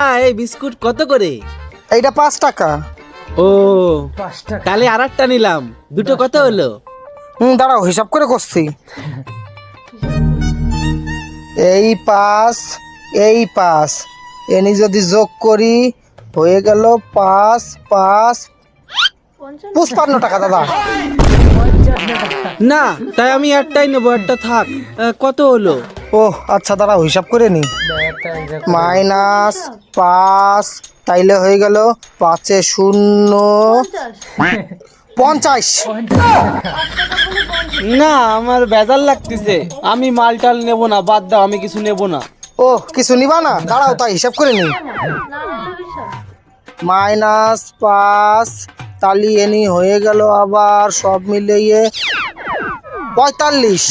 এই বিস্কুট কত করে? এইটা 5 টাকা। ও তাহলে আর একটা নিলাম, দুটো কত হলো? দাঁড়াও হিসাব করে করছি। এই 5 এই 5 এনি যদি যোগ করি হয়ে গেল 5 5 55 টাকা দাদা। না তাই আমি একটাই নেবো, একটা থাক। কত হলো? ও আচ্ছা দাঁড়াও হিসাব করে নি। -5 তাইলে হয়ে গেল 5 এ 0 50। না আমার বেজার লাগতেছে, আমি মালটাল নেবো না, বাদ দাও, আমি কিছু নেবো না। ও কিছু নিবা না? দাঁড়াও তাই হিসাব করে নি। -5 তালি এনি হয়ে গেল আবার সব মিলিয়ে 45।